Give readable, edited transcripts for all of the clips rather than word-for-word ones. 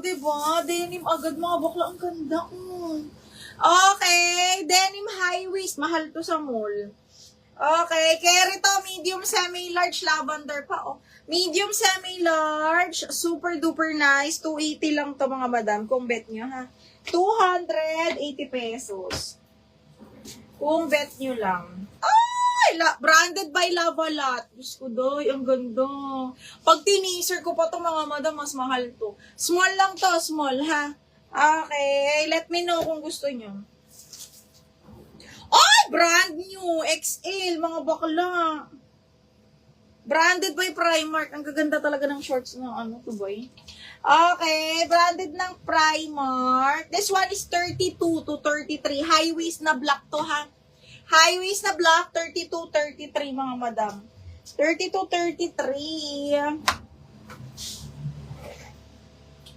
diba? Denim agad mga bakla. Ang ganda. Okay. Denim high waist. Mahal to sa mall. Okay. Carry to. Medium, semi-large. Lavender pa, oh. Medium, semi-large. Super duper nice. 280 lang to mga madam. Kung bet nyo, ha. 280 pesos. Kung bet nyo lang. Branded by Lavalat. Diyos ko, doy, ang ganda. Pag tineaser ko pa to mga madam, mas mahal to. Small lang to, small, ha? Okay, let me know kung gusto nyo. Brand new, XL, mga bakla. Branded by Primark. Ang gaganda talaga ng shorts ng ano to, boy. Okay, branded ng Primark. This one is 32 to 33. High waist na black to, ha? High waist na black, 32-33 mga madam. 32-33.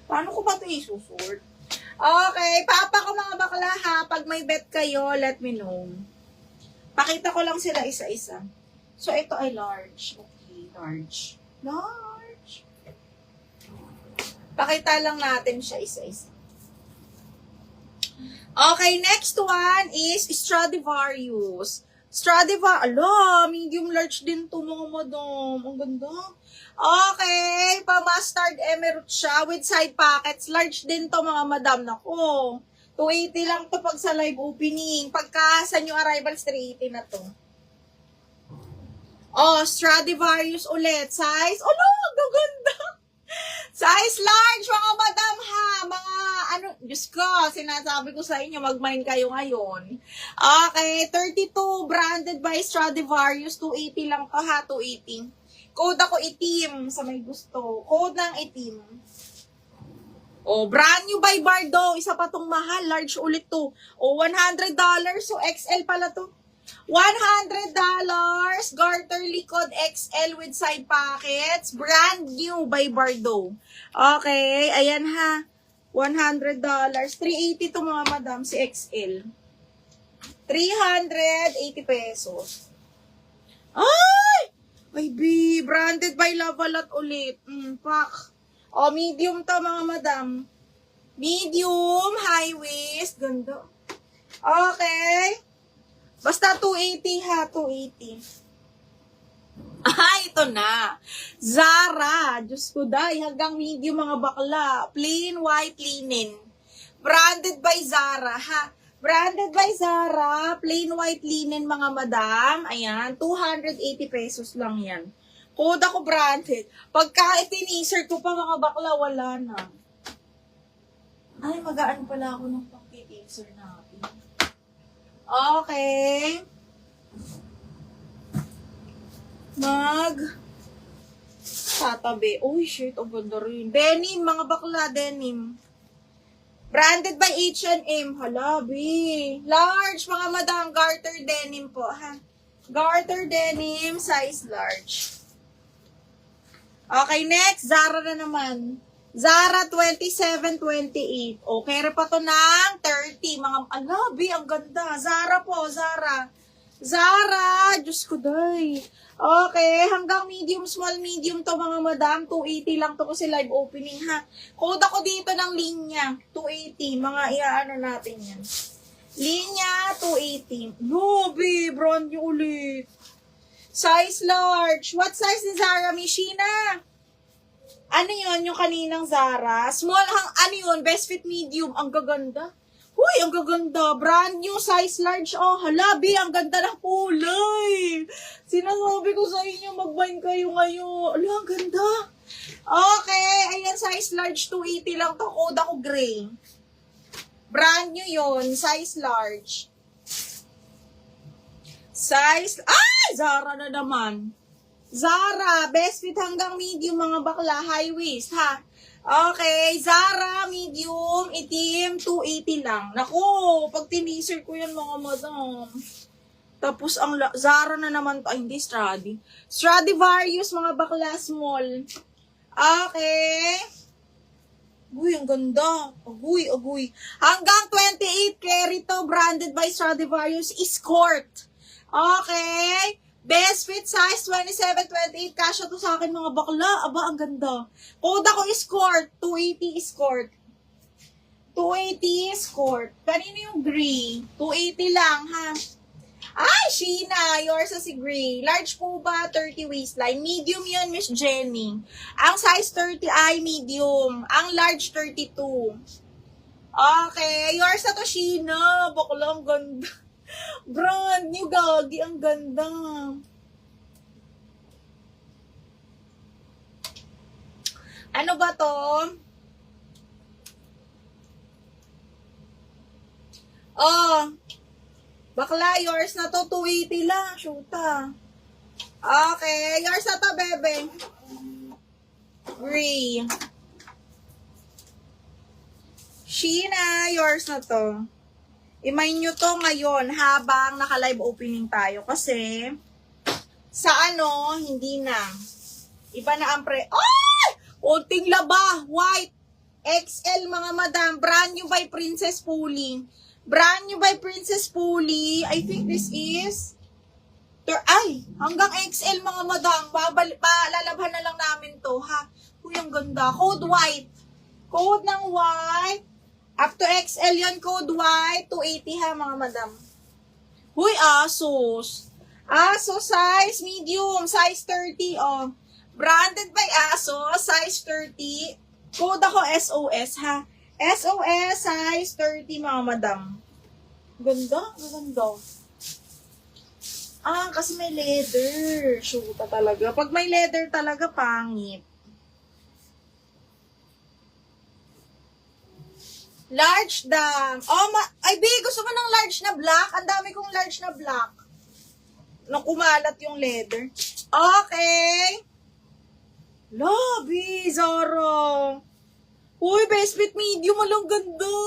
Paano ko ba ito isusort? Okay, papa ko mga bakla ha. Pag may bet kayo, let me know. Pakita ko lang sila isa-isa. So, ito ay large. Okay, large. Large. Pakita lang natin siya isa-isa. Okay, next one is Stradivarius. Medium large din to mga madam. Ang ganda. Okay, pa-mustard emerald siya with side pockets. Large din to mga madam. Nako, 280 lang to pag sa live opening. Pagka sa new arrivals, 380 na to. Stradivarius ulit. Size, gaganda. Size large, mga madam ha. Diyos ko, sinasabi ko sa inyo, mag-mine kayo ngayon. Okay, 32, branded by Stradivarius, 280 lang to ha, 280. Code ako itim, sa may gusto. Code ng itim. Brand new by Bardo, isa pa tong mahal, large ulit to. $100, so XL pala to. $100, garter likod XL with side pockets, brand new by Bardo. Okay, ayan ha. $100, 380 to mga madam, si XL. 380 pesos. Ay, branded by Lavalat ulit. Pak. Medium to mga madam. Medium, high waist, ganda. Okay. Basta 280 ha, 280. Ito na. Zara. Diyos ko day, hanggang medium mga bakla. Plain white linen. Branded by Zara ha. Branded by Zara. Plain white linen mga madam. Ayan, 280 pesos lang yan. Code ako branded. Pagka itineaser ko pa mga bakla, wala na. Ay, magaan pala ako ng pag-teaser natin. Okay. Tatabi. Shit, ang ganda rin. Denim, mga bakla, denim. Branded by H&M. Halabi. Large, mga madam. Garter denim po, ha? Garter denim, size large. Okay, next. Zara na naman. Zara 27-28. Okay, pa to ng 30. Mga, alabi, ang ganda. Zara po, Zara. Zara, Diyos ko day. Okay, hanggang medium, small, medium to mga madam. 280 lang to kasi live opening ha. Code ako dito ng linya. 280. Mga iaano natin yan. Linya, 280. Grabe, brand new ulit. Size large. What size ni Zara, Mishina? Ano yun, yung kaninang Zara? Small, ano yun, best fit medium. Ang gaganda. Uy, ang gaganda. Brand new, size large. Halabi, ang ganda ng kulay. Sinasabi ko sa inyo, mag-bind kayo ngayon. Ang ganda. Okay, ayan, size large, 280 lang to. Code ako gray. Brand new yun, size large. Zara na naman. Zara, best fit hanggang medium mga bakla, high waist, ha? Okay, Zara, medium, itim, 280 lang. Naku, pag tineaser ko yan mga madam. Tapos, ang Zara na naman to. Ay, hindi, Stradivarius, mga bakla, small. Okay. Uy, ang ganda. Aguy. Hanggang 28, carry to, branded by Stradivarius, Escort. Okay. Best fit size 27, 28. Kasha to sa akin mga bakla. Aba, ang ganda. Code ako escort. 280 escort. 280 escort. Kanino yung gray? 280 lang, ha? Ay, Sheena, yours sa si gray. Large po ba? 30 waistline. Medium yun, Miss Jenny. Ang size 30 ay medium. Ang large 32. Okay, yours na to, Sheena. Bakla, ang ganda. Brand new, gagi. Ang ganda. Ano ba to? Oh, bakla, yours na to, 280 lang, shoota. Okay, yours na to, bebe. Gray. Sheena, yours na to. I-mind nyo to ngayon habang naka-live opening tayo. Kasi, sa ano, hindi na. Iba na ang Ay! Unting laba, white, XL mga madam, brand new by Princess Puli. Brand new by Princess Puli. I think this is hanggang XL mga madam. Lalabhan na lang namin to, ha? Uy, ang ganda. Code white. Code ng white. Up to XL yon, code white. 280 ha, mga madam. Uy, Asus. Asus size medium. Size 30, oh. Branded by Asus. Size 30. Code ako SOS, ha? SOS size 30 mga madam. Ganda, ganda. Kasi may leather. Shoota talaga. Pag may leather talaga, pangit. Large dam. Ay, B, gusto mo ng large na black? Ang dami kong large na black. Nung kumalat yung leather. Okay. Lobby, Zara. Uy, best fit medium, alang ganda.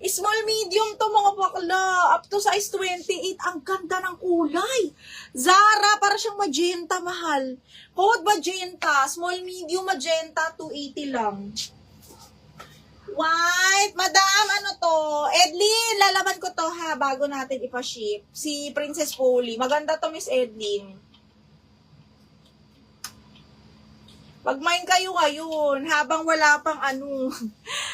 Small medium to mga bakla. Up to size 28. Ang ganda ng kulay. Zara, para siyang magenta, mahal. Code magenta. Small medium magenta, 280 lang. White, madam, ano to? Edlin, lalaban ko to ha, bago natin ipa-ship. Si Princess Polly. Maganda to, Miss Edlin. Pag-mine kayo ngayon, habang wala pang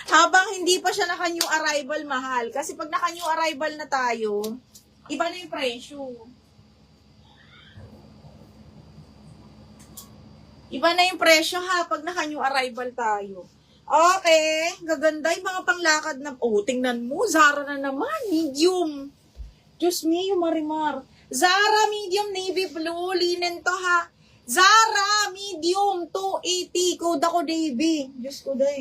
habang hindi pa siya naka-new arrival, mahal. Kasi pag naka-new arrival na tayo, iba na yung presyo. Iba na yung presyo ha, pag naka-new arrival tayo. Okay, gaganda yung mga panglakad na, tingnan mo, Zara na naman, medium. Diyos me, yung marimar. Zara, medium, navy blue, linen to ha. Zara, medium, 280. Code ako, Davey. Diyos ko, day.